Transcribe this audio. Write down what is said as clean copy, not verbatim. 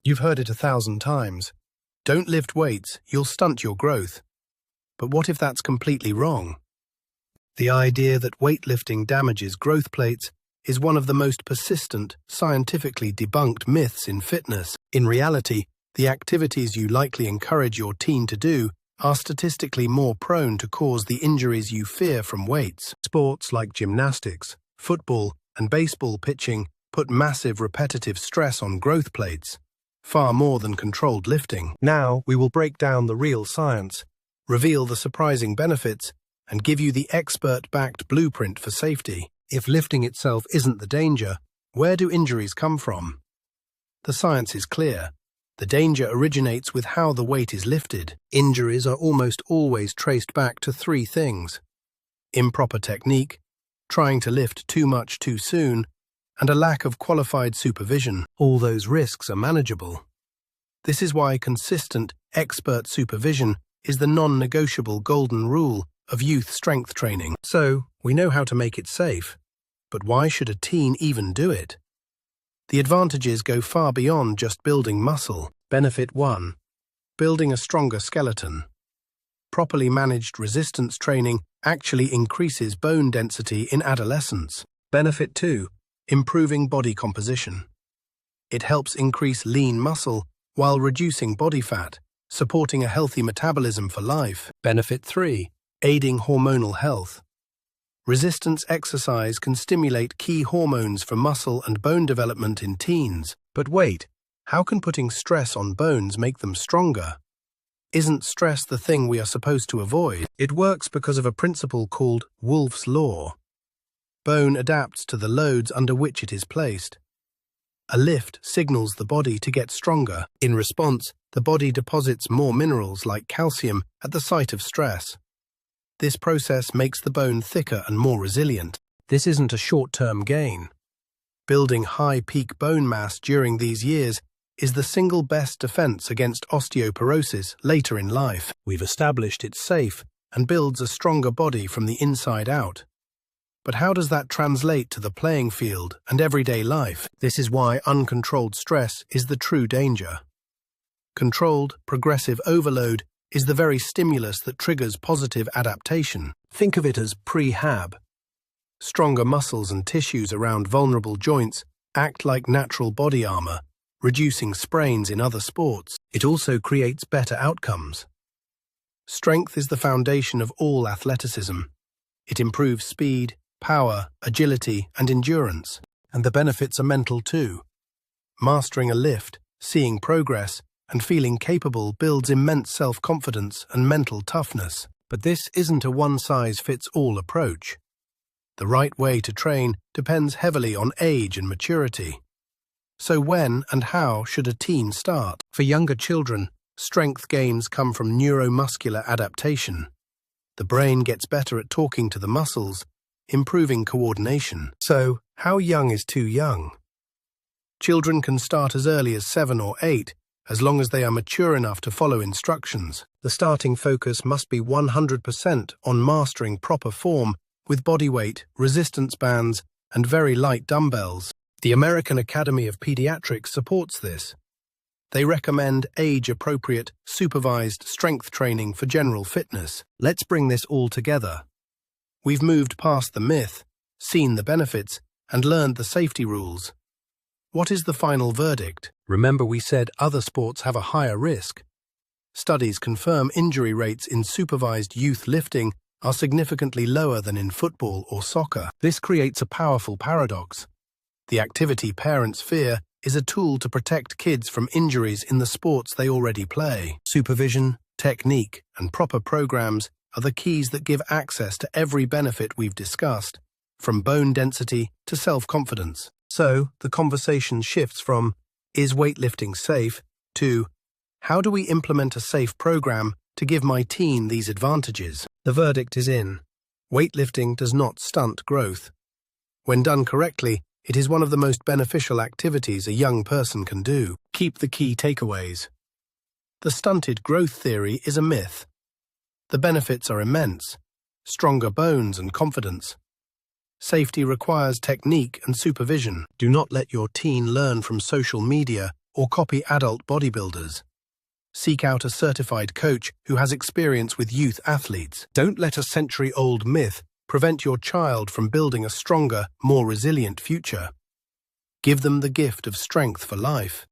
You've heard it 1,000 times. Don't lift weights, you'll stunt your growth. But what if that's completely wrong? The idea that weightlifting damages growth plates is one of the most persistent, scientifically debunked myths in fitness. In reality, the activities you likely encourage your teen to do are statistically more prone to cause the injuries you fear from weights. Sports like gymnastics, football, and baseball pitching put massive repetitive stress on growth plates, far more than controlled lifting. Now, we will break down the real science, reveal the surprising benefits, and give you the expert-backed blueprint for safety. If lifting itself isn't the danger, where do injuries come from? The science is clear. The danger originates with how the weight is lifted. Injuries are almost always traced back to three things: improper technique, trying to lift too much too soon, and a lack of qualified supervision. All those risks are manageable. This is why consistent, expert supervision is the non-negotiable golden rule of youth strength training. So, we know how to make it safe. But why should a teen even do it? The advantages go far beyond just building muscle. Benefit 1. Building a stronger skeleton. Properly managed resistance training actually increases bone density in adolescence. Benefit 2. Improving body composition. It helps increase lean muscle while reducing body fat, supporting a healthy metabolism for life. Benefit 3. Aiding hormonal health. Resistance exercise can stimulate key hormones for muscle and bone development in teens. But wait, how can putting stress on bones make them stronger? Isn't stress the thing we are supposed to avoid? It works because of a principle called Wolff's Law. Bone adapts to the loads under which it is placed. A lift signals the body to get stronger. In response, the body deposits more minerals like calcium at the site of stress. This process makes the bone thicker and more resilient. This isn't a short-term gain. Building high peak bone mass during these years is the single best defense against osteoporosis later in life. We've established it's safe and builds a stronger body from the inside out. But how does that translate to the playing field and everyday life? This is why uncontrolled stress is the true danger. Controlled, progressive overload is the very stimulus that triggers positive adaptation. Think of it as prehab. Stronger muscles and tissues around vulnerable joints act like natural body armor, reducing sprains in other sports. It also creates better outcomes. Strength is the foundation of all athleticism. It improves speed, power, agility, and endurance. And the benefits are mental too. Mastering a lift, seeing progress, and feeling capable builds immense self-confidence and mental toughness. But this isn't a one-size-fits-all approach. The right way to train depends heavily on age and maturity. So when and how should a teen start? For younger children, strength gains come from neuromuscular adaptation. The brain gets better at talking to the muscles, improving coordination. So, how young is too young? Children can start as early as 7 or 8, as long as they are mature enough to follow instructions. The starting focus must be 100% on mastering proper form with body weight, resistance bands, and very light dumbbells. The American Academy of Pediatrics supports this. They recommend age-appropriate, supervised strength training for general fitness. Let's bring this all together. We've moved past the myth, seen the benefits, and learned the safety rules. What is the final verdict? Remember we said other sports have a higher risk. Studies confirm injury rates in supervised youth lifting are significantly lower than in football or soccer. This creates a powerful paradox. The activity parents fear is a tool to protect kids from injuries in the sports they already play. Supervision, technique, and proper programs are the keys that give access to every benefit we've discussed, from bone density to self-confidence. So, the conversation shifts from, is weightlifting safe, to, how do we implement a safe program to give my teen these advantages? The verdict is in. Weightlifting does not stunt growth. When done correctly, it is one of the most beneficial activities a young person can do. Keep the key takeaways. The stunted growth theory is a myth. The benefits are immense. Stronger bones and confidence. Safety requires technique and supervision. Do not let your teen learn from social media or copy adult bodybuilders. Seek out a certified coach who has experience with youth athletes. Don't let a century-old myth prevent your child from building a stronger, more resilient future. Give them the gift of strength for life.